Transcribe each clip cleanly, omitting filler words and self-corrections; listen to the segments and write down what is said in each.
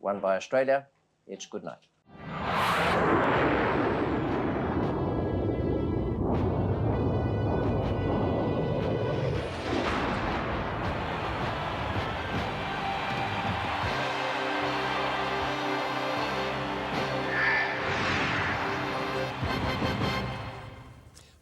won by Australia. It's good night.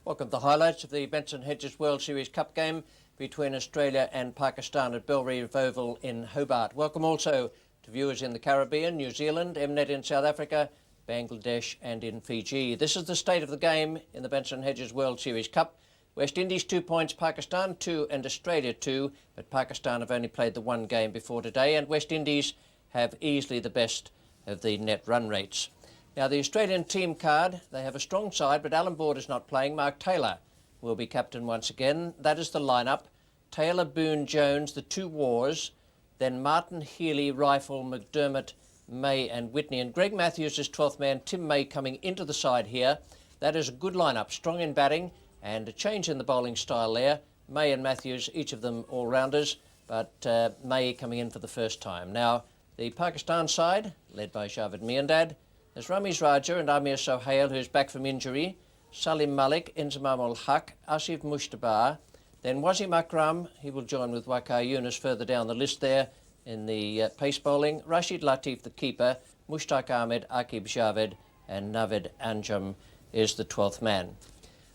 Welcome to the highlights of the Benson Hedges World Series Cup game between Australia and Pakistan at Belrive Oval in Hobart. Welcome also to viewers in the Caribbean, New Zealand, Mnet in South Africa, Bangladesh and in Fiji. This is the state of the game in the Benson Hedges World Series Cup. West Indies 2 points, Pakistan 2 and Australia 2, but Pakistan have only played the one game before today, and West Indies have easily the best of the net run rates. Now, the Australian team card, they have a strong side, but Alan Board is not playing. Mark Taylor will be captain once again. That is the lineup. Taylor, Boone, Jones, the two Waughs, then Martyn, Healy, Rifle, McDermott, May and Whitney. And Greg Matthews is 12th man, Tim May coming into the side here. That is a good lineup, strong in batting and a change in the bowling style there. May and Matthews, each of them all-rounders, but May coming in for the first time. Now, the Pakistan side, led by Javed Miandad, there's Ramiz Raja and Amir Sohail, who's back from injury, Salim Malik, Inzamam ul-Haq, Asif Mujtaba, then Wasim Akram, he will join with Waqar Younis further down the list there in the pace bowling, Rashid Latif, the keeper, Mushtaq Ahmed, Aqib Javed, and Navid Anjum is the 12th man.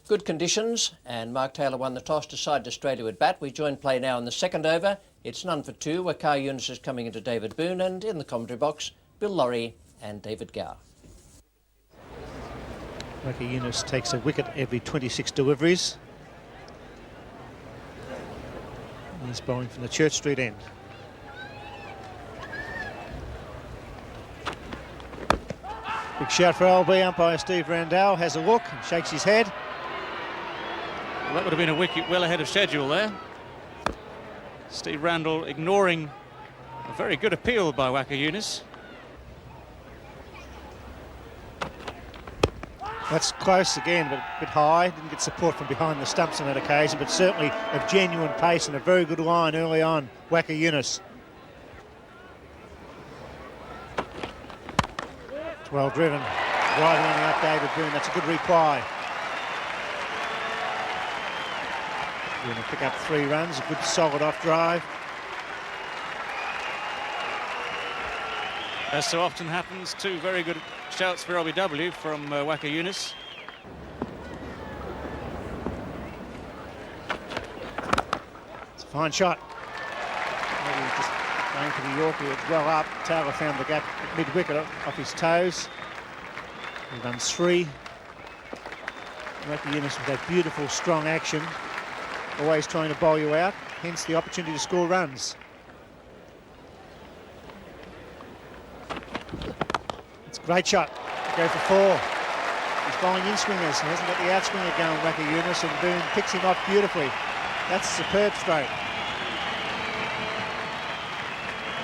Good conditions, and Mark Taylor won the toss, decided Australia would bat. We join play now in the second over. It's none for two. Waqar Younis is coming into David Boone, and in the commentary box, Bill Laurie and David Gower. Waqar Younis takes a wicket every 26 deliveries. He's bowling from the Church Street end. Big shout for LB. Umpire Steve Randall has a look and shakes his head. Well, that would have been a wicket well ahead of schedule there. Steve Randall ignoring a very good appeal by Waqar Younis. That's close again, but a bit high. Didn't get support from behind the stumps on that occasion, but certainly of genuine pace and a very good line early on. Waqar Younis. It's well driven. Right on the up, David Boone. That's a good reply. Going to pick up 3 runs. A good solid off drive. As so often happens, 2 very good shouts for LBW from Waqar Younis. It's a fine shot. Maybe just going for the Yorker. It's well up. Taylor found the gap at mid-wicket off his toes. He runs 3. Waqar Younis with that beautiful, strong action. Always trying to bowl you out, hence the opportunity to score runs. It's a great shot. Go for 4. He's bowling in-swingers. He hasn't got the outswinger going, Waqar Younis, and Boone picks him off beautifully. That's a superb stroke.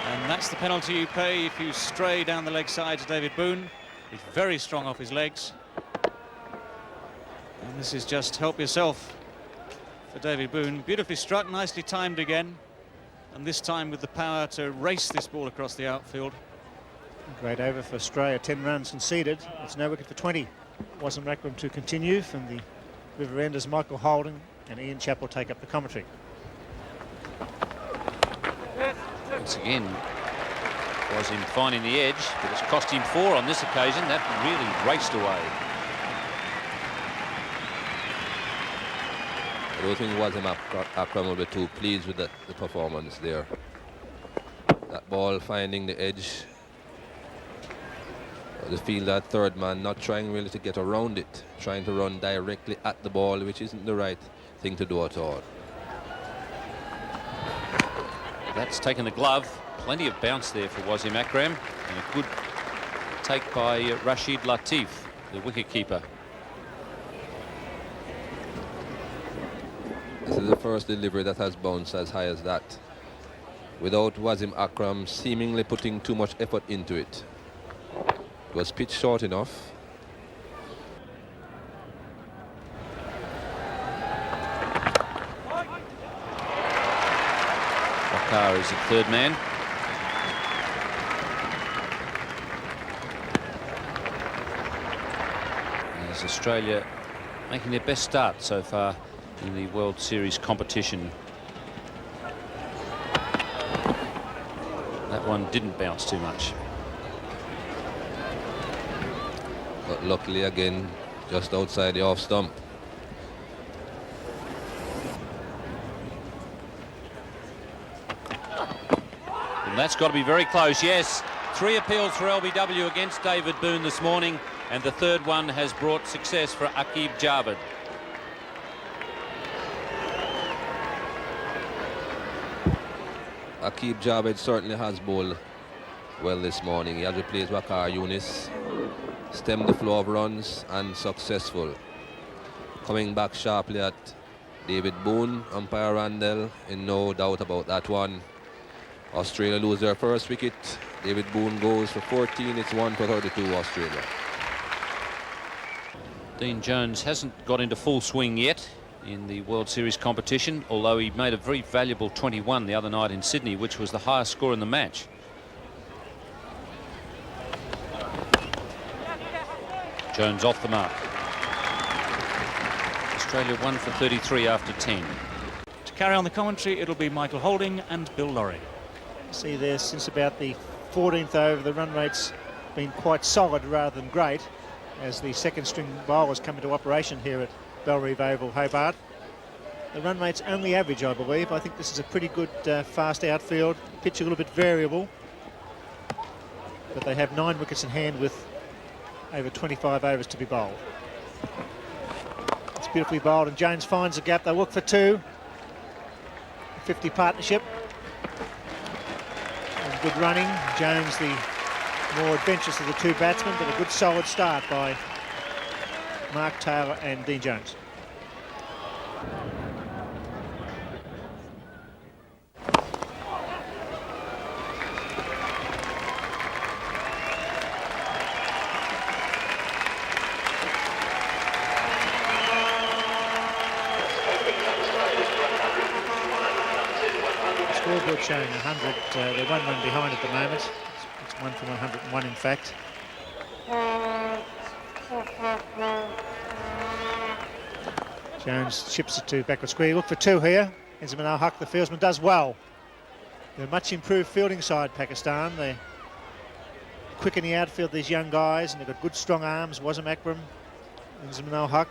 And that's the penalty you pay if you stray down the leg side to David Boone. He's very strong off his legs. And this is just help yourself for David Boone. Beautifully struck, nicely timed again. And this time with the power to race this ball across the outfield. Great over for Australia, 10 runs conceded. It's no wicket for 20. Waugh and Martyn to continue from the River Enders. Michael Holding and Ian Chappell take up the commentary. Once again, was him finding the edge, but it's cost him 4 on this occasion. That really raced away. I don't think Wasim Akram will be too pleased with the performance there. That ball finding the edge. The field, that third man not trying really to get around it, trying to run directly at the ball, which isn't the right thing to do at all. That's taken the glove. Plenty of bounce there for Wasim Akram, and a good take by Rashid Latif, the wicket-keeper. This is the first delivery that has bounced as high as that, without Wasim Akram seemingly putting too much effort into it. It was pitched short enough. Waqar is the third man. as Australia making their best start so far in the World Series competition. That one didn't bounce too much. But luckily again, just outside the off stump. And that's got to be very close, yes. 3 appeals for LBW against David Boone this morning, and the third one has brought success for Aqib Javed. Aqib Javed certainly has bowled well this morning. He has replaced Waugh Younis, stemmed the flow of runs and successful. Coming back sharply at David Boone, umpire Randall, in no doubt about that one. Australia lose their first wicket. David Boone goes for 14. It's 1 for 32 Australia. Dean Jones hasn't got into full swing yet in the World Series competition, although he made a very valuable 21 the other night in Sydney, which was the highest score in the match. Jones off the mark. Australia 1 for 33 after 10. To carry on the commentary, it'll be Michael Holding and Bill Laurie. See there, since about the 14th over, the run rate's been quite solid rather than great, as the second string bowlers come into operation here at Bellerive Oval, Hobart. The run rate's only average, I believe. I think this is a pretty good fast outfield. Pitch a little bit variable, but they have 9 wickets in hand with over 25 overs to be bowled. It's beautifully bowled, and Jones finds a gap. They look for 2. 50 partnership. And good running. Jones the more adventurous of the 2 batsmen, but a good solid start by Mark Taylor and Dean Jones. Scoreboard showing 100. They're 1 run behind at the moment. It's 1 for 101 in fact. Jones chips it to backward square. Look for 2 here. Benson Hedges, the fieldsman, does well. They're a much improved fielding side, Pakistan. They're quick in the outfield, these young guys, and they've got good strong arms. Wasim Akram, Benson Hedges.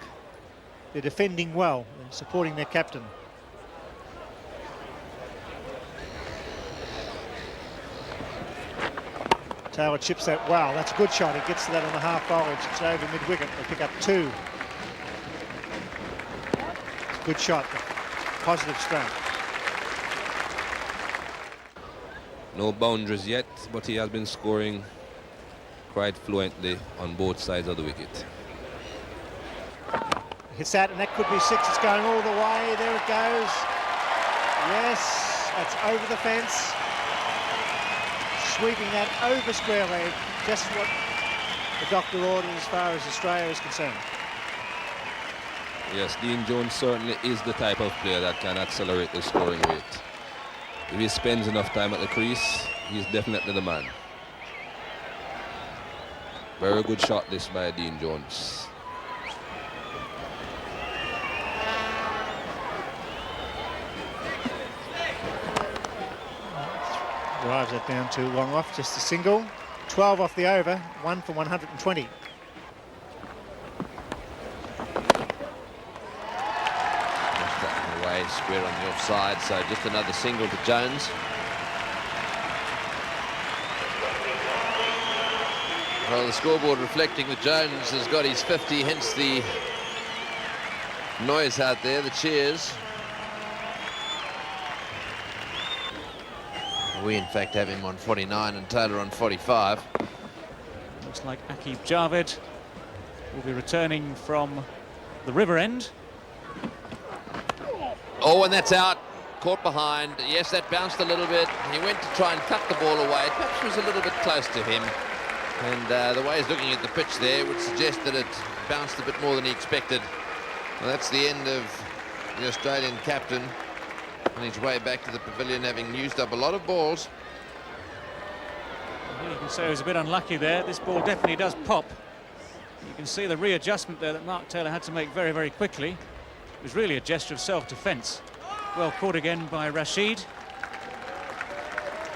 They're defending well and supporting their captain. Taylor chips that well. That's a good shot. He gets to that on the half bowlage. It's over mid-wicket. They pick up 2. Good shot. Positive start. No boundaries yet, but he has been scoring quite fluently on both sides of the wicket. Hits that, and that could be 6. It's going all the way. There it goes. Yes, that's over the fence. Sweeping that over square leg. Just what the doctor ordered as far as Australia is concerned. Yes, Dean Jones certainly is the type of player that can accelerate the scoring rate. If he spends enough time at the crease, he's definitely the man. Very good shot this by Dean Jones. Drives that down to long off, just a single. 12 off the over, 1 for 120. Away, square on the offside, so just another single to Jones. Well, the scoreboard reflecting that Jones has got his 50, hence the noise out there, the cheers. We in fact have him on 49 and Taylor on 45. Looks like Aqib Javed will be returning from the river end. Oh, and that's out. Caught behind. Yes, that bounced a little bit. He went to try and cut the ball away. It perhaps was a little bit close to him. And the way he's looking at the pitch there would suggest that it bounced a bit more than he expected. Well, that's the end of the Australian captain on his way back to the pavilion, having used up a lot of balls. You can say he was a bit unlucky there. This ball definitely does pop. You can see the readjustment there that Mark Taylor had to make very, very quickly. It was really a gesture of self-defence. Well caught again by Rashid.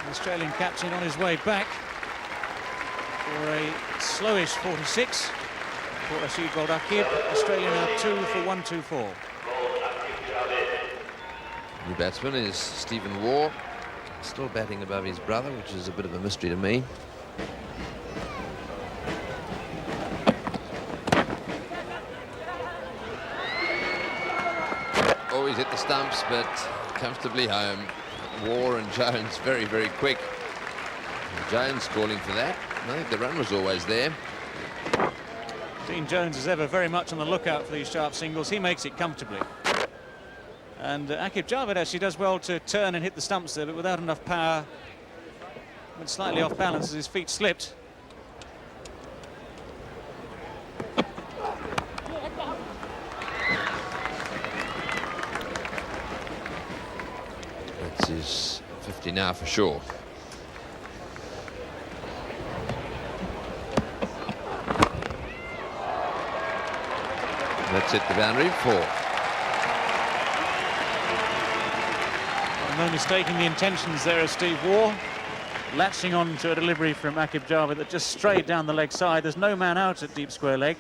The Australian captain on his way back for a slowish 46. For Rashid bowled Aqib. Australia now 2 for 124. New batsman is Stephen Waugh, still batting above his brother, which is a bit of a mystery to me. Always hit the stumps, but comfortably home. Waugh and Jones very, very quick. Jones calling for that. I think the run was always there. Dean Jones is ever very much on the lookout for these sharp singles. He makes it comfortably. And Aqib Javed actually does well to turn and hit the stumps there, but without enough power. Went slightly off balance as his feet slipped. That's his 50 now for sure. That's hit the boundary, 4. No mistaking the intentions there of Steve Waugh. Latching on to a delivery from Aqib Javed that just strayed down the leg side. There's no man out at deep square leg.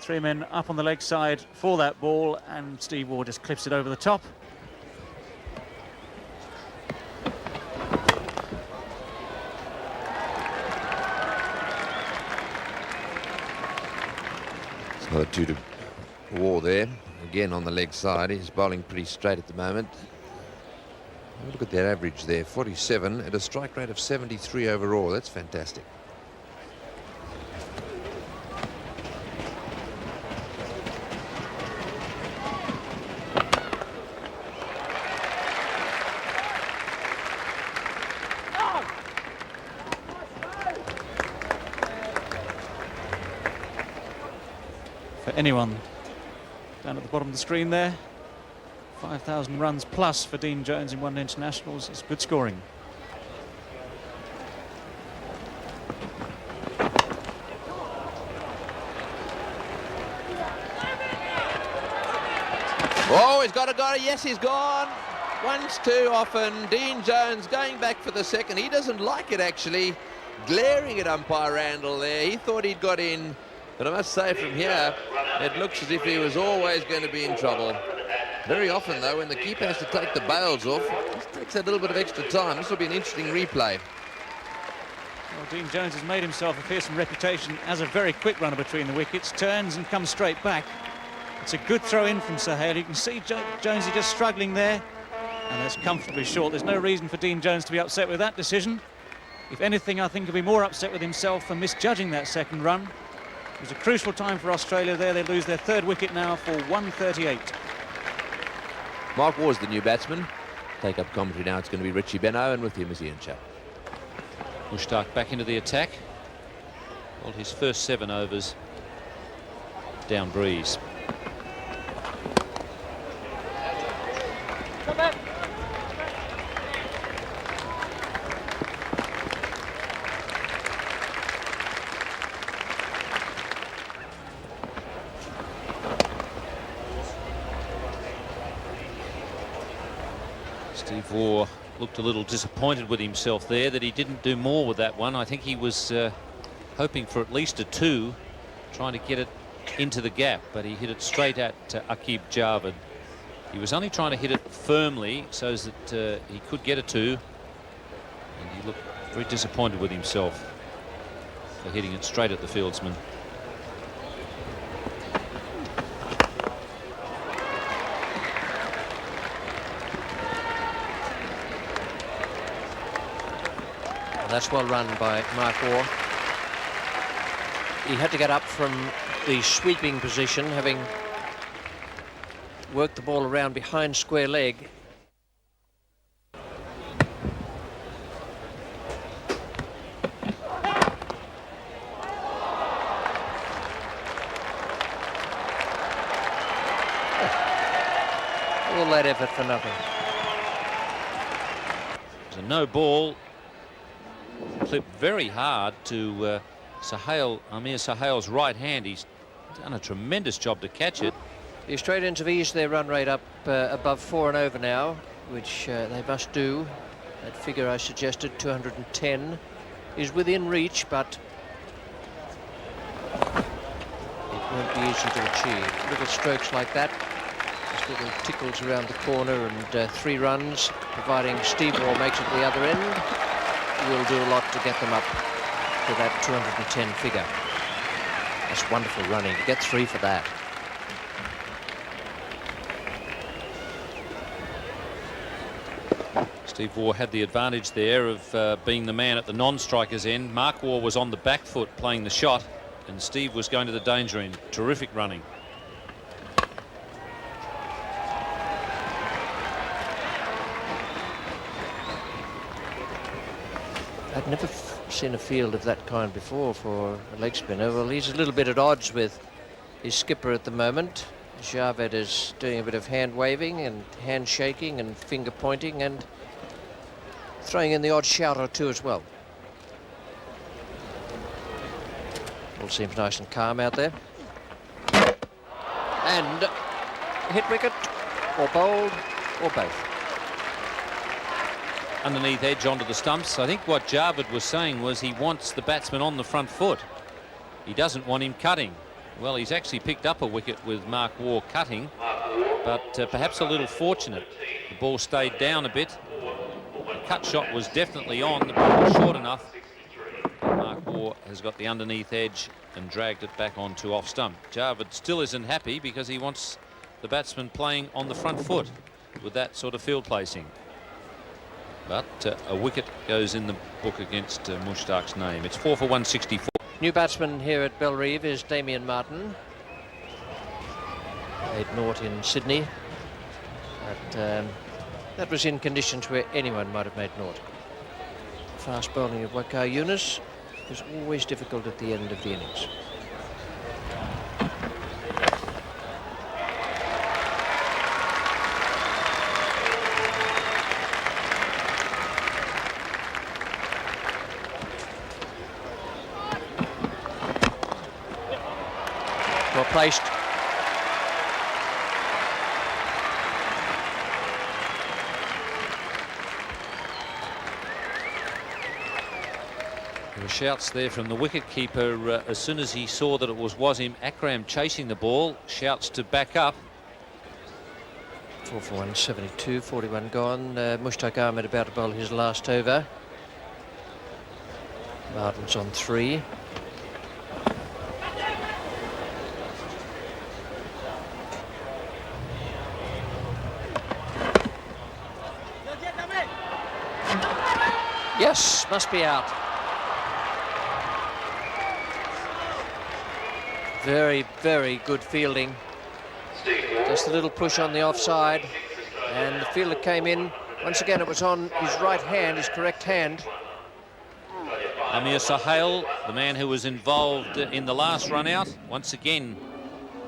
3 men up on the leg side for that ball, and Steve Waugh just clips it over the top. It's another 2 to Waugh there. Again on the leg side. He's bowling pretty straight at the moment. Look at their average there, 47 at a strike rate of 73 overall. That's fantastic. For anyone down at the bottom of the screen there, 5,000 runs plus for Dean Jones in one internationals. It's good scoring. Oh, he's got it. Yes, he's gone. Once too often. Dean Jones going back for the second. He doesn't like it, actually. Glaring at umpire Randall there. He thought he'd got in. But I must say, from here, it looks as if he was always going to be in trouble. Very often, though, when the keeper has to take the bails off, it takes a little bit of extra time. This will be an interesting replay. Well, Dean Jones has made himself a fearsome reputation as a very quick runner between the wickets. Turns and comes straight back. It's a good throw in from Sahel. You can see Jonesy just struggling there. And that's comfortably short. There's no reason for Dean Jones to be upset with that decision. If anything, I think he'll be more upset with himself for misjudging that second run. It was a crucial time for Australia there. They lose their 3rd wicket now for 138. Mark Waugh's the new batsman. Take up commentary now. It's going to be Richie Benno, and with him is Ian Chapp. Mushtaq back into the attack. Well, his first 7 overs down breeze. Steve Waugh looked a little disappointed with himself there that he didn't do more with that one. I think he was hoping for at least a 2, trying to get it into the gap, but he hit it straight at Aqib Javed. He was only trying to hit it firmly so that he could get a 2, and he looked very disappointed with himself for hitting it straight at the fieldsman. That's well run by Mark Waugh. He had to get up from the sweeping position, having worked the ball around behind square leg. All that effort for nothing. It's a no ball. Clipped very hard to Amir Sohail's right hand. He's done a tremendous job to catch it. The Australians have eased their run rate up above 4 and over now, which they must do. That figure I suggested, 210, is within reach, but it won't be easy to achieve. Little strokes like that, just little tickles around the corner, and 3 runs, providing Steve Waugh makes it the other end, will do a lot to get them up to that 210 figure. That's wonderful running. To get 3 for that. Steve Waugh had the advantage there of being the man at the non-striker's end. Mark Waugh was on the back foot playing the shot, and Steve was going to the danger end. Terrific running. I'd never seen a field of that kind before for a leg spinner. Well, he's a little bit at odds with his skipper at the moment. Javed is doing a bit of hand waving and hand shaking and finger pointing and throwing in the odd shout or two as well. All seems nice and calm out there. And hit wicket, or bowled, or both. Underneath edge onto the stumps. I think what Javed was saying was he wants the batsman on the front foot. He doesn't want him cutting. Well, he's actually picked up a wicket with Mark Waugh cutting, but perhaps a little fortunate. The ball stayed down a bit. The cut shot was definitely on. The ball was short enough. Mark Waugh has got the underneath edge and dragged it back onto off stump. Javed still isn't happy because he wants the batsman playing on the front foot with that sort of field placing. But a wicket goes in the book against Mushtaq's name. It's 4 for 164. New batsman here at Bellerive is Damian Martyn. Made naught in Sydney, but that was in conditions where anyone might have made naught. Fast bowling of Waugh Yunus is always difficult at the end of the innings. Well placed. There were shouts there from the wicket-keeper as soon as he saw that it was Wasim Akram chasing the ball. Shouts to back up. 4 for 172, 41 gone. Mushtaq Ahmed about to bowl his last over. Martin's on 3. Yes, must be out. Very, very good fielding. Just a little push on the offside, and the fielder came in. Once again, it was on his right hand, his correct hand. Amir Sohail, the man who was involved in the last run out, once again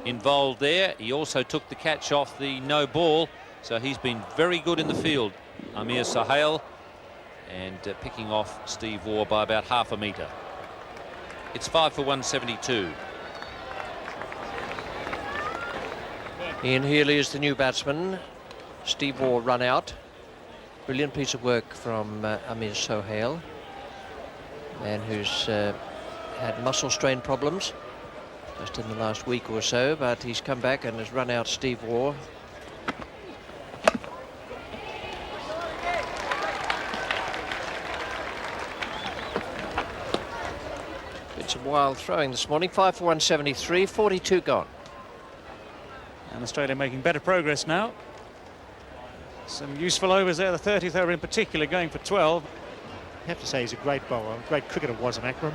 involved there. He also took the catch off the no ball, so he's been very good in the field, Amir Sohail, and picking off Steve Waugh by about half a metre. It's 5 for 172. Ian Healy is the new batsman. Steve Waugh run out. Brilliant piece of work from Amir Sohail, man who's had muscle strain problems just in the last week or so, but he's come back and has run out Steve Waugh. It's a wild throwing this morning. 5 for 173, 42 gone. And Australia making better progress now. Some useful overs there, the 30th over in particular, going for 12. I have to say he's a great bowler, a great cricketer, Wasim Akram.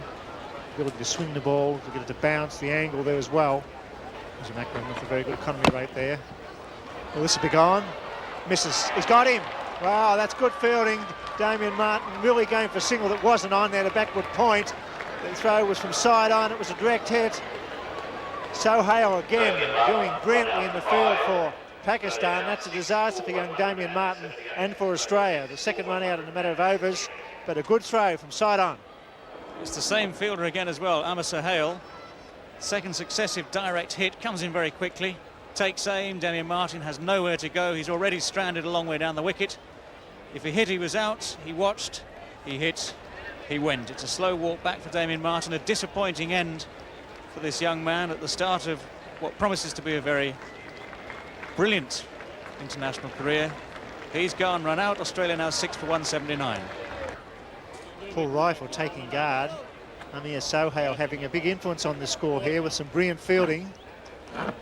Ability to swing the ball, to get it to bounce, the angle there as well. Wasim Akram with a very good economy rate there. Well, this will be gone. Misses. He's got him. Wow, that's good fielding. Damian Martyn really going for a single that wasn't on there, the backward point. The throw was from side on. It was a direct hit. Sohail again doing brilliantly in the field for Pakistan. That's a disaster for young Damian Martyn and for Australia. The second run out in a matter of overs, but a good throw from side on. It's the same fielder again as well, Amar Sohail. Second successive direct hit, comes in very quickly, takes aim. Damien Martyn has nowhere to go. He's already stranded a long way down the wicket. If he hit, he was out. He watched, he hit, he went. It's a slow walk back for Damien Martyn, a disappointing end for this young man at the start of what promises to be a very brilliant international career. He's gone, run out. Australia now 6 for 179. Paul Rifle taking guard. Amir Sohail having a big influence on the score here with some brilliant fielding. That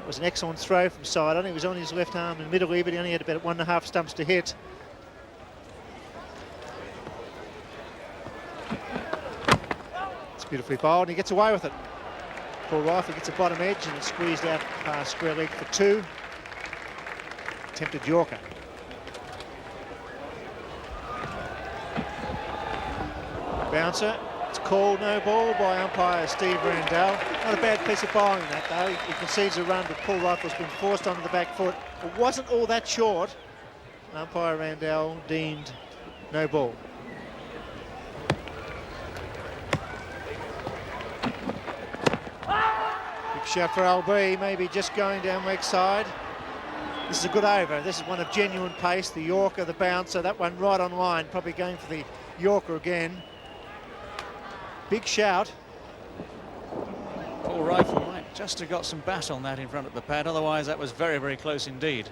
was an excellent throw from side. I think it was on his left arm in the middle here, but he only had about 1.5 stumps to hit. It's beautifully bowled and he gets away with it. Paul Rifle gets a bottom edge and it's squeezed out past square leg for 2. Attempted Yorker. Bouncer. It's called no ball by umpire Steve Randell. Not a bad piece of bowling that though. He concedes a run, but Paul Rifle's been forced onto the back foot. It wasn't all that short. Umpire Randell deemed no ball. Big shot for LB, maybe just going down leg side. This is a good over. This is one of genuine pace. The Yorker, the bouncer, that one right on line. Probably going for the Yorker again. Big shout. Paul Rifle might just have got some bat on that in front of the pad. Otherwise, that was very, very close indeed.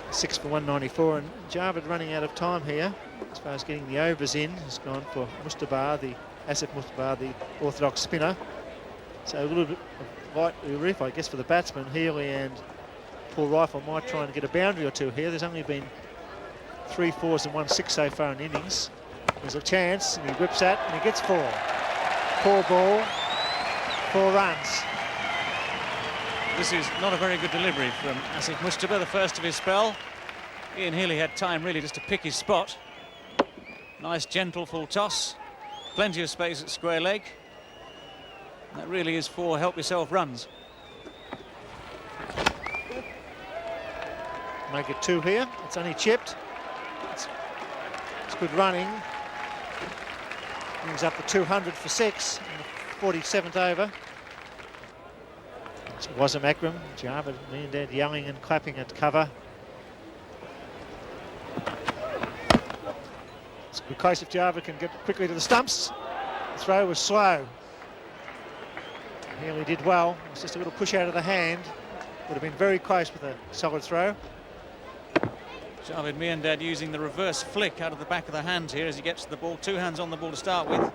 6 for 194, and Javed running out of time here as far as getting the overs in. Has gone for Mujtaba, the Asif Mujtaba, the orthodox spinner. So a little bit of light relief, I guess, for the batsmen. Healy and Paul Rifle might try and get a boundary or two here. There's only been 3 4s and 1 6 so far in innings. There's a chance, and he whips that, and he gets 4. Poor ball, 4 runs. This is not a very good delivery from Asif Mujtaba, the first of his spell. Ian Healy had time really just to pick his spot. Nice gentle full toss, plenty of space at square leg. And that really is 4 help yourself runs. Make it 2 here. It's only chipped. It's good running. Brings up the 200 for 6 in the 47th over. It was a Akram. Javed, me and Dad yelling and clapping at cover. It's a good case if Javed can get quickly to the stumps. The throw was slow. Healy did well. It's just a little push out of the hand. Would have been very close with a solid throw. Javed Miandad using the reverse flick out of the back of the hand here as he gets to the ball. 2 hands on the ball to start with.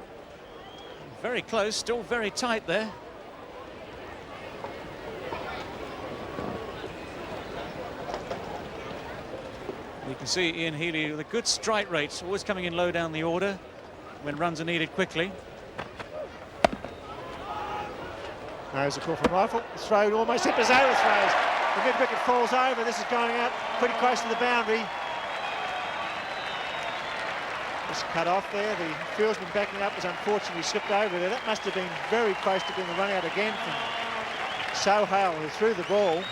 Very close, still very tight there. We can see Ian Healy with a good strike rate, always coming in low down the order when runs are needed quickly. There's a call from Rifle. The throw almost hit his overthrows. The mid-wicket falls over. This is going out pretty close to the boundary. Just cut off there. The fieldsman backing up was unfortunately slipped over there. That must have been very close to being a run out again from Sohail, who threw the ball.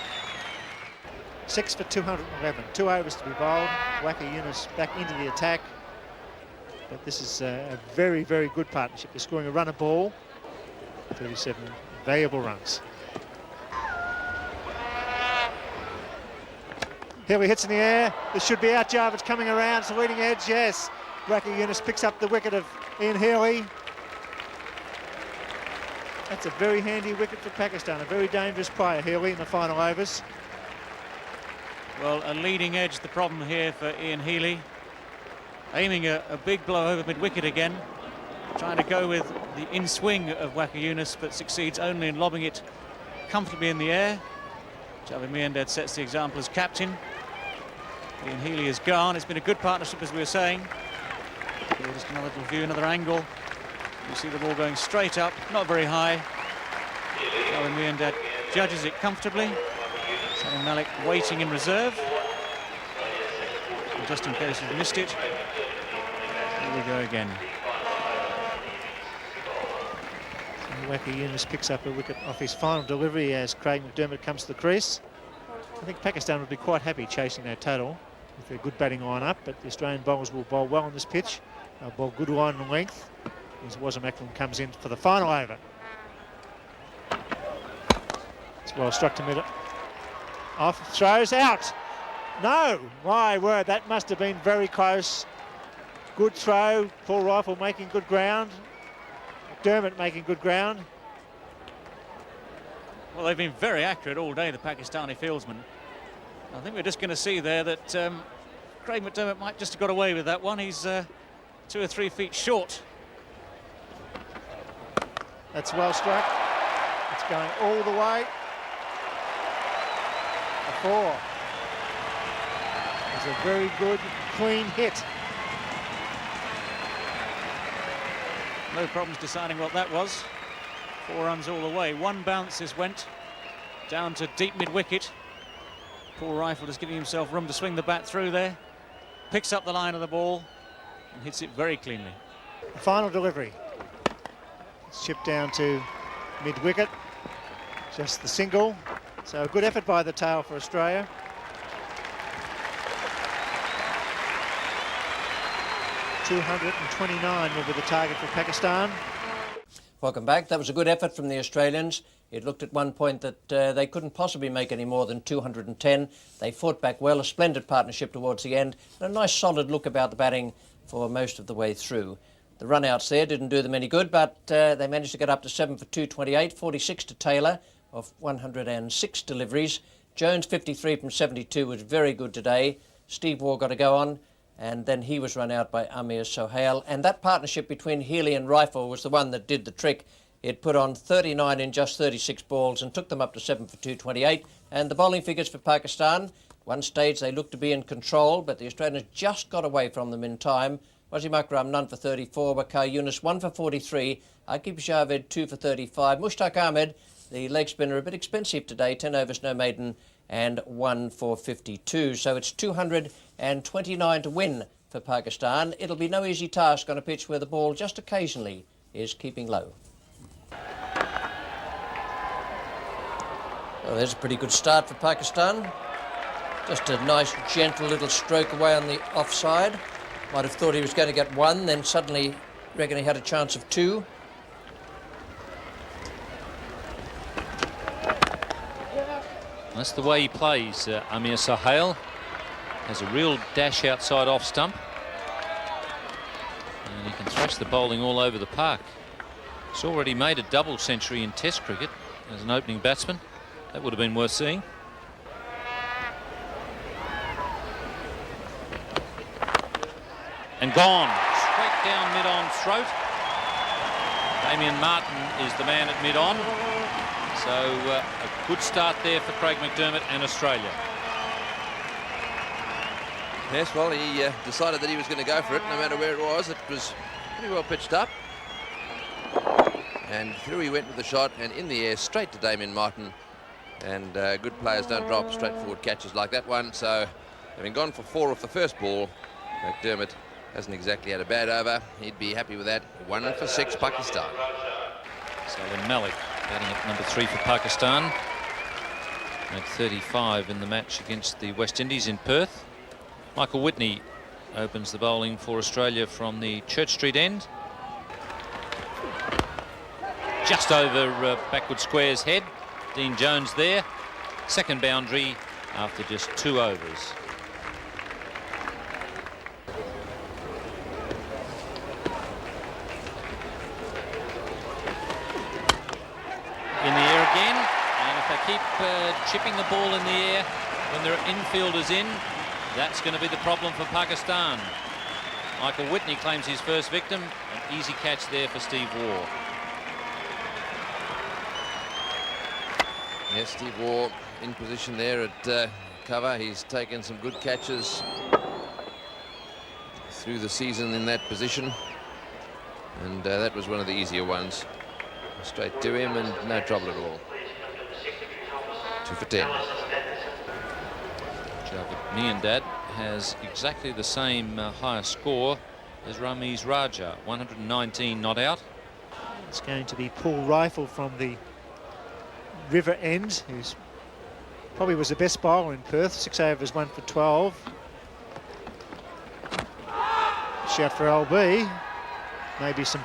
6 for 211. 2 overs to be bowled. Waugh Yunus back into the attack. But this is a very, very good partnership. They're scoring a run a ball. 37 valuable runs. Healy hits in the air. This should be out. Javed's coming around. It's the leading edge. Yes. Waugh Yunus picks up the wicket of Ian Healy. That's a very handy wicket for Pakistan. A very dangerous player, Healy, in the final overs. Well, a leading edge, the problem here for Ian Healy. Aiming a big blow over mid-wicket again. Trying to go with the in-swing of Waugh Yunus, but succeeds only in lobbing it comfortably in the air. Javed Miandad sets the example as captain. Ian Healy is gone. It's been a good partnership, as we were saying. Here, just another little view, another angle. You see the ball going straight up, not very high. Javed Miandad judges it comfortably. Salim Malik waiting in reserve. And just in case you've missed it, here we go again. Waugh Yunus picks up a wicket off his final delivery as Craig McDermott comes to the crease. I think Pakistan would be quite happy chasing that total with a good batting line up, but the Australian bowlers will bowl well on this pitch. A ball good on length as Waugh comes in for the final over. It's well struck to mid. Off, throws out. No, my word, that must have been very close. Good throw, Paul Rifle making good ground. McDermott making good ground. Well, they've been very accurate all day, the Pakistani fieldsmen. I think we're just going to see there that Craig McDermott might just have got away with that one. He's 2 or 3 feet short. That's well struck. It's going all the way. A 4. It's a very good, clean hit. No problems deciding what that was. 4 runs all the way. 1 bounce this went down to deep mid-wicket. Paul Rifle is giving himself room to swing the bat through there. Picks up the line of the ball and hits it very cleanly. The final delivery. It's chipped down to mid-wicket. Just the single. So a good effort by the tail for Australia. .229 will be the target for Pakistan. Welcome back. That was a good effort from the Australians. It looked at one point that they couldn't possibly make any more than 210. They fought back well, a splendid partnership towards the end, and a nice solid look about the batting for most of the way through. The run-outs there didn't do them any good, but they managed to get up to 7 for 228, 46 to Taylor of 106 deliveries. Jones, 53 from 72, was very good today. Steve Waugh got a go on, and then he was run out by Amir Sohail. And that partnership between Healy and Rifle was the one that did the trick. It put on 39 in just 36 balls and took them up to 7 for 228. And the bowling figures for Pakistan, one stage they looked to be in control, but the Australians just got away from them in time. Wasim Akram, none for 34. Wakar Yunus, 1 for 43. Aqib Javed, 2 for 35. Mushtaq Ahmed, the leg spinner, a bit expensive today, 10 overs, no maiden, and 1 for 52. So it's 229 to win for Pakistan. It'll be no easy task on a pitch where the ball just occasionally is keeping low. Well, there's a pretty good start for Pakistan. Just a nice, gentle little stroke away on the offside. Might have thought he was going to get 1, then suddenly reckon he had a chance of 2. That's the way he plays, Amir Sohail. Has a real dash outside off stump. And he can thrash the bowling all over the park. He's already made a double century in Test cricket as an opening batsman. That would have been worth seeing. And gone. Straight down mid-on throat. Damien Martin is the man at mid-on. So a good start there for Craig McDermott and Australia. Yes, well, he decided that he was going to go for it, no matter where it was. It was pretty well pitched up. And through he went with the shot, and in the air, straight to Damien Martin. And good players don't drop straightforward catches like that one. So, having gone for 4 off the first ball, McDermott hasn't exactly had a bad over. He'd be happy with that. 1 for 6, Pakistan. Salim Malik batting at number 3 for Pakistan. Made 35 in the match against the West Indies in Perth. Michael Whitney opens the bowling for Australia from the Church Street end. Just over backward square's head. Dean Jones there. Second boundary after just 2 overs. In the air again, and if they keep chipping the ball in the air when there are infielders in, that's going to be the problem for Pakistan. Michael Whitney claims his first victim. An easy catch there for Steve Waugh. Yes, Steve Waugh in position there at cover. He's taken some good catches through the season in that position. And that was one of the easier ones. Straight to him and no trouble at all. 2 for 10. Javed Miandad has exactly the same higher score as Ramiz Raja, 119 not out. It's going to be Paul Rifle from the River end, who's probably was the best bowler in Perth. 6 overs, 1 for 12. Watch out for LB. Maybe some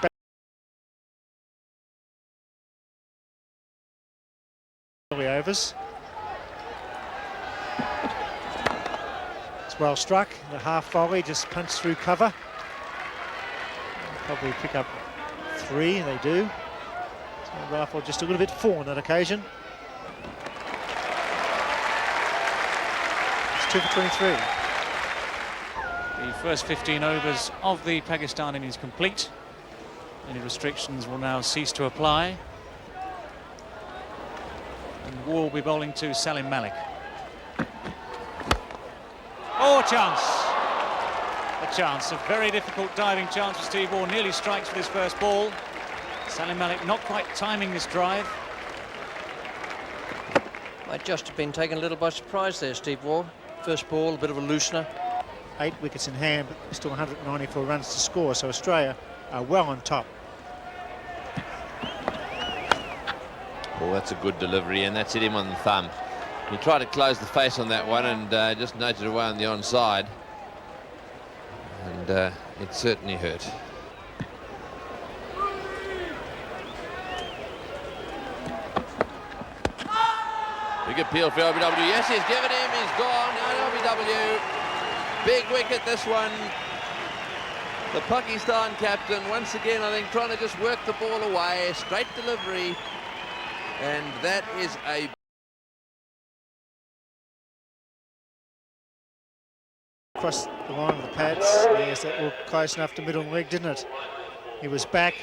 early overs. It's well struck. The half volley just punched through cover. Probably pick up 3, they do. So rifle just a little bit 4 on that occasion. It's 2 for 23. The first 15 overs of the Pakistan innings complete. Any restrictions will now cease to apply. And Waugh will be bowling to Salim Malik. Oh, chance! A chance, a very difficult diving chance for Steve Waugh. Nearly strikes for his first ball. Salim Malik not quite timing this drive. Might just have been taken a little by surprise there, Steve Waugh. First ball, a bit of a loosener. 8 wickets in hand, but still 194 runs to score, so Australia are well on top. Oh, that's a good delivery, and that's hit him on the thumb. He tried to close the face on that one and just nudged it away on the onside. And it certainly hurt. Big appeal for LBW. Yes, he's given him. He's gone. Now LBW. Big wicket, this one. The Pakistan captain, once again, I think, trying to just work the ball away. Straight delivery. And that is a... Across the line of the pads. Yes, that looked close enough to middle leg, didn't it? He was back.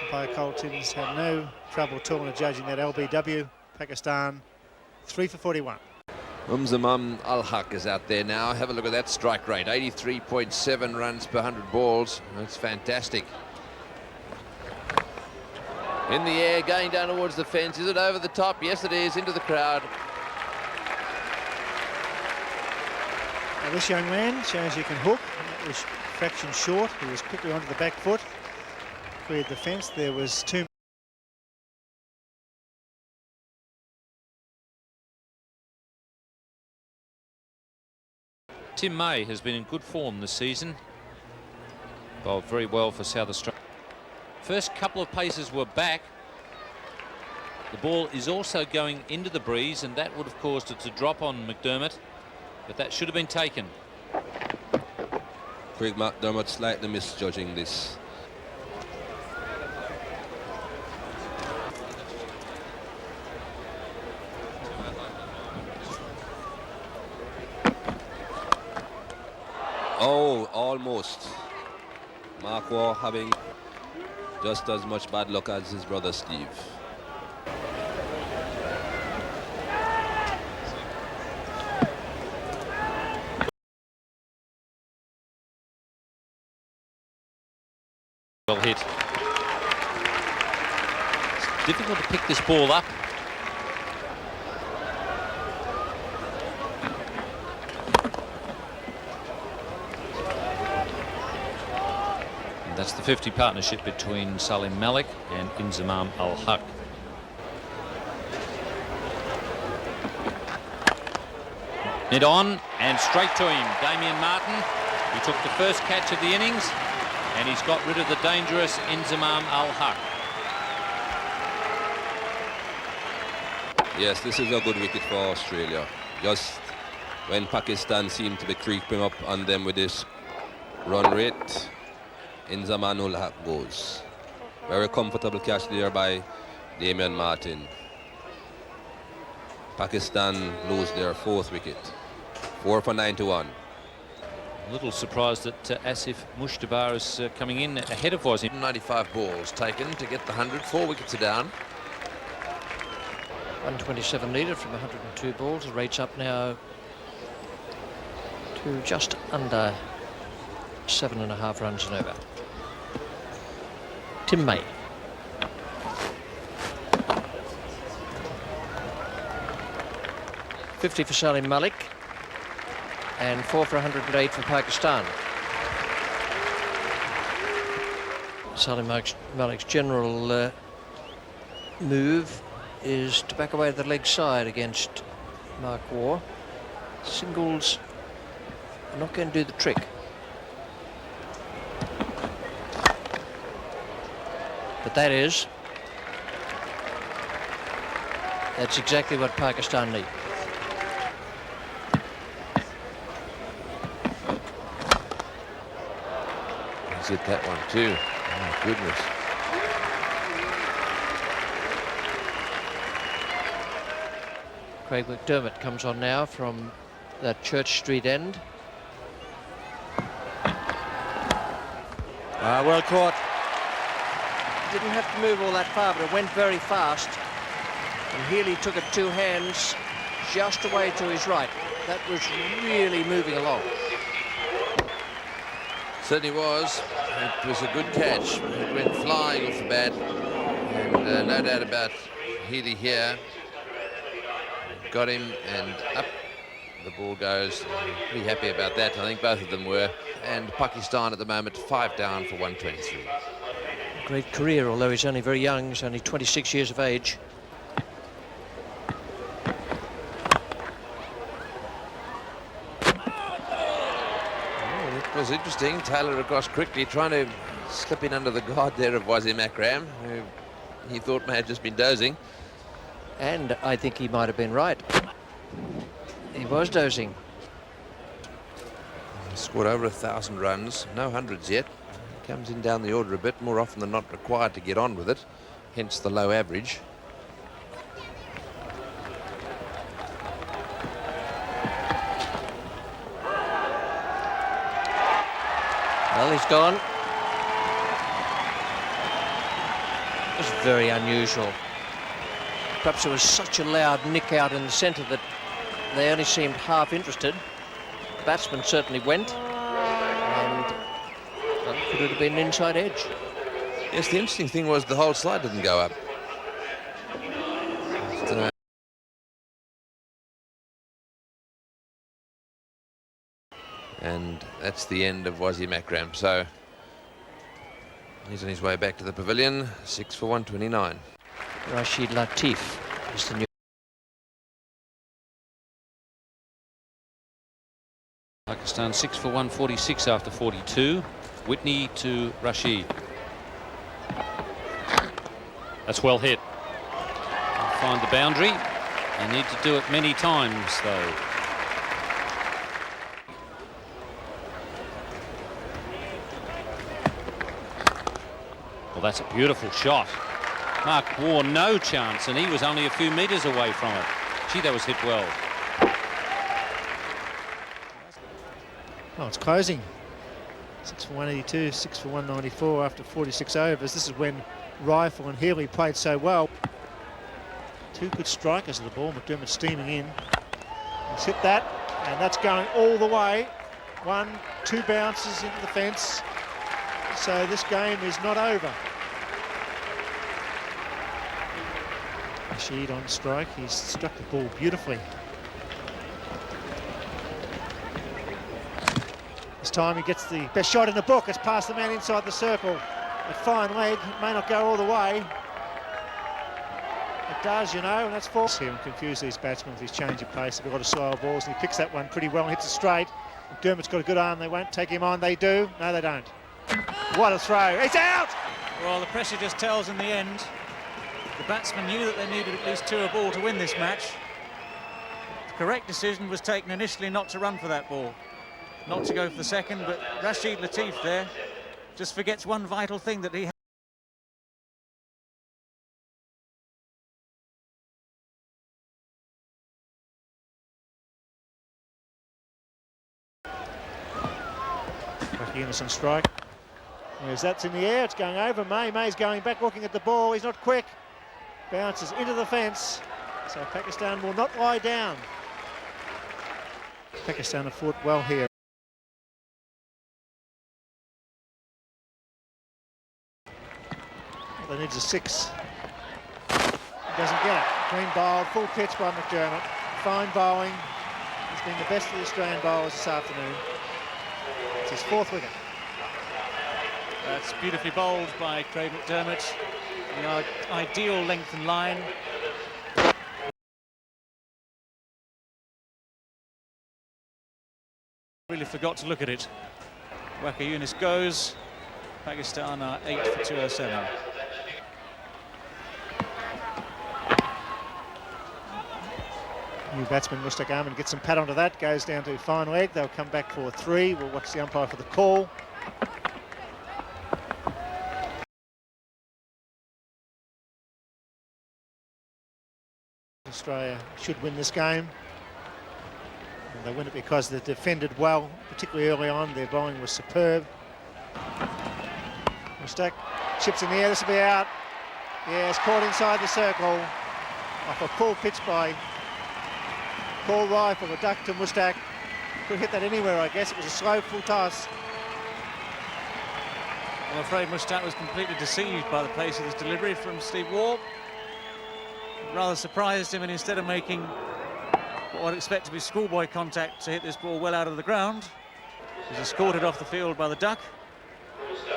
Umpire Coltins had no trouble at all in judging that LBW. Pakistan 3 for 41. Mujtaba Al-Haq is out there now. Have a look at that strike rate. 83.7 runs per 100 balls. That's fantastic. In the air, going down towards the fence. Is it over the top? Yes, it is. Into the crowd. Now this young man shows you can hook. That was fraction short. He was quickly onto the back foot. Cleared the fence. There was 2. Tim May has been in good form this season. Bowled very well for South Australia. First couple of paces were back. The ball is also going into the breeze, and that would have caused it to drop on McDermott, but that should have been taken. Craig McDermott slightly misjudging this. Oh, almost. Waugh having just as much bad luck as his brother Steve. Well hit. It's difficult to pick this ball up. That's the 50 partnership between Salim Malik and Mujtaba Al-Haq. Mid on and straight to him. Damien Martin, he took the first catch of the innings, and he's got rid of the dangerous Mujtaba Al-Haq. Yes, this is a good wicket for Australia. Just when Pakistan seemed to be creeping up on them with this run rate, Mujtaba Al-Haq goes. Very comfortable catch there by Damien Martin. Pakistan lose their 4th wicket. 4 for 91. A little surprised that Asif Mujtaba is coming in ahead of Wasim. 95 balls taken to get the 100. 4 wickets are down. 127 needed from 102 balls. The rate's up now to just under 7.5 runs and over. Tim May. .50 for Salim Malik and 4 for 108 for Pakistan. Salim Malik's general move is to back away to the leg side against Waugh. Singles are not going to do the trick. But that's exactly what Pakistan need. He's hit that one too. Oh, goodness. Craig McDermott comes on now from that Church Street end. Well caught. Didn't have to move all that far, but it went very fast. And Healy took it two hands just away to his right. That was really moving along. Certainly was. It was a good catch. It went flying off the bat. And no doubt about Healy here. Got him and up the ball goes. Pretty happy about that. I think both of them were. And Pakistan at the moment 5 down for 123. Great career, although he's only very young. He's only 26 years of age. Oh, it was interesting. Taylor across quickly, trying to slip in under the guard there of Wasim Akram, who he thought may have just been dozing. And I think he might have been right. He was dozing. Scored over 1,000 runs, no hundreds yet. Comes in down the order a bit, more often than not required to get on with it, hence the low average. Well, he's gone. It was very unusual. Perhaps it was such a loud nick out in the centre that they only seemed half interested. The batsman certainly went, and well, could it have been an inside edge? Yes, the interesting thing was the whole slide didn't go up. And that's the end of Wasim Akram. So he's on his way back to the pavilion. 6 for 129. Rashid Latif is the new. Pakistan 6 for 146 after 42. Whitney to Rashid. That's well hit. Find the boundary. They need to do it many times though. Well, that's a beautiful shot. Mark Waugh no chance, and he was only a few metres away from it. Gee, that was hit well. Oh, it's closing. 6 for 182, 6 for 194 after 46 overs. This is when Rifle and Healy played so well. Two good strikers of the ball. McDermott steaming in. He's hit that, and that's going all the way. 1, 2 bounces into the fence. So this game is not over. Rashid on strike. He's struck the ball beautifully. This time he gets the best shot in the book. It's past the man inside the circle. A fine leg. It may not go all the way. It does, you know, and that's false here and confuse these batsmen with his change of pace. They've got a lot of slower balls, and he picks that one pretty well and hits it straight. McDermott's got a good arm. They won't take him on. They do. No, they don't. What a throw. It's out! Well, the pressure just tells in the end. The batsmen knew that they needed at least 2 a ball to win this match. The correct decision was taken initially not to run for that ball, not to go for the second, but Rashid Latif there just forgets one vital thing that he has. Innes on strike. As that's in the air, it's going over. May's going back, looking at the ball. He's not quick. Bounces into the fence. So Pakistan will not lie down. Pakistan have fought well here. All they need is a 6. He doesn't get it. Clean bowled, full pitch by McDermott. Fine bowling. He's been the best of the Australian bowlers this afternoon. It's his 4th wicket. That's beautifully bowled by Craig McDermott. The ideal length and line. Really forgot to look at it. Waugh Yunus goes. Pakistan are 8 for 207. New batsman Mushtaq gets some pat onto that, goes down to fine leg. They'll come back for 3. We'll watch the umpire for the call. Australia should win this game. And they win it because they defended well, particularly early on. Their bowling was superb. Mushtaq chips in the air, this will be out. Yeah, it's caught inside the circle. Off a poor pitch by Paul Rifle, a duck to Mushtaq. Could hit that anywhere, I guess. It was a slow full toss. I'm afraid Mushtaq was completely deceived by the pace of this delivery from Steve Waugh. Rather surprised him, and instead of making what I'd expect to be schoolboy contact to hit this ball well out of the ground, he's escorted off the field by the duck.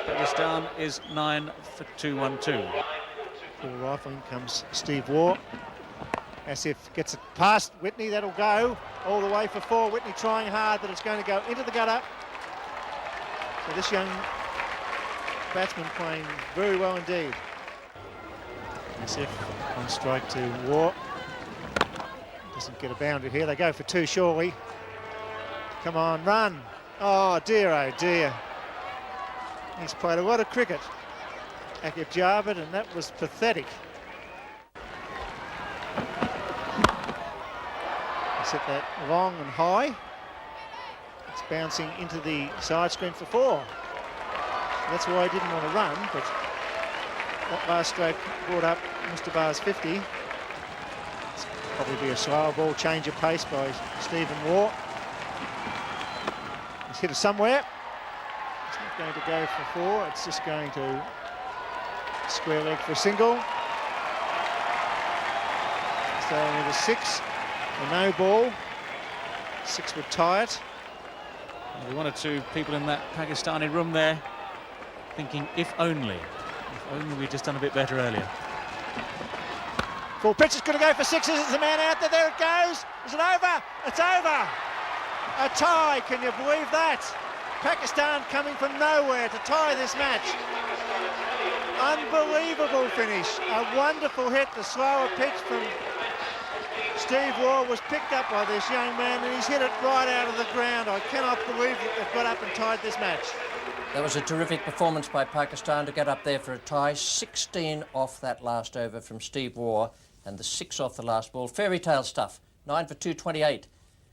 Pakistan is 9 for 2-1-2. Paul Rifle, in comes Steve Waugh. Asif gets it past Whitney, that'll go all the way for 4. Whitney trying hard, but it's going to go into the gutter. So this young batsman playing very well indeed. Asif on strike to Waugh. Doesn't get a boundary here. They go for 2 surely. Come on, run. Oh dear, he's played a lot of cricket, Aqib Javed, and that was pathetic. He's hit that long and high. It's bouncing into the side screen for 4. That's why he didn't want to run, but that last stroke brought up Mujtaba's 50. It's probably be a slower ball, change of pace by Stephen Waugh. He's hit it somewhere. It's not going to go for 4, it's just going to square leg for a single. So only the 6, a no ball. 6 would tie it. There were 1 or 2 people in that Pakistani room there thinking, if only we'd just done a bit better earlier. Full pitch is going to go for 6. Is the man out there? There it goes. Is it over? It's over. A tie. Can you believe that? Pakistan coming from nowhere to tie this match. Unbelievable finish. A wonderful hit. The slower pitch from Steve Waugh was picked up by this young man, and he's hit it right out of the ground. I cannot believe that they've got up and tied this match. That was a terrific performance by Pakistan to get up there for a tie. 16 off that last over from Steve Waugh, and the 6 off the last ball. Fairy tale stuff. 9 for 228.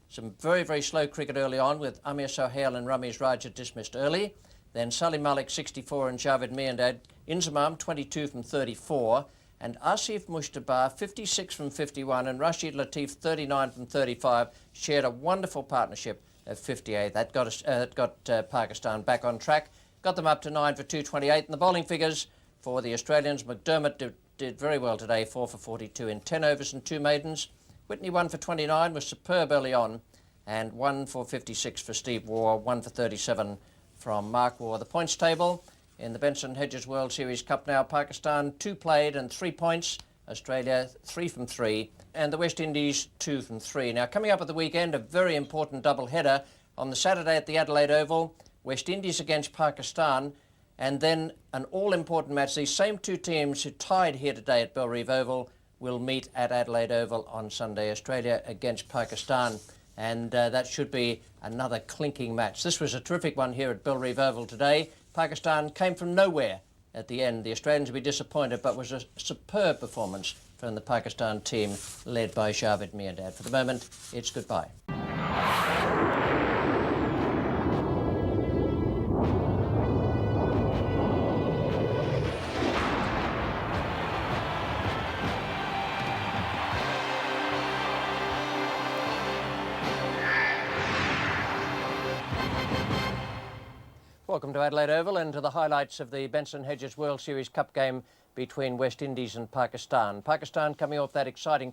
Some very, very slow cricket early on, with Amir Sohail and Ramiz Raja dismissed early. Then Salim Malik 64 and Javed Miandad Inzamam 22 from 34. And Asif Mujtaba 56 from 51 and Rashid Latif 39 from 35 shared a wonderful partnership of 58. That got Pakistan back on track, got them up to 9 for 228. And the bowling figures for the Australians: McDermott did very well today, 4 for 42 in 10 overs and 2 maidens. Whitney 1 for 29 was superb early on, and 1 for 56 for Steve Waugh, 1 for 37 from Mark Waugh. The points table in the Benson Hedges World Series Cup now: Pakistan 2 played and 3 points, Australia 3 from 3, and the West Indies 2 from 3. Now, coming up at the weekend, a very important double-header on the Saturday at the Adelaide Oval: West Indies against Pakistan, and then an all-important match. These same 2 teams who tied here today at Belrive Oval will meet at Adelaide Oval on Sunday. Australia against Pakistan, and that should be another clinking match. This was a terrific one here at Belrive Oval today. Pakistan came from nowhere at the end. The Australians will be disappointed, but was a superb performance from the Pakistan team led by Javed Miandad. For the moment, it's goodbye. Welcome to Adelaide Oval and to the highlights of the Benson Hedges World Series Cup game between West Indies and Pakistan. Pakistan coming off that exciting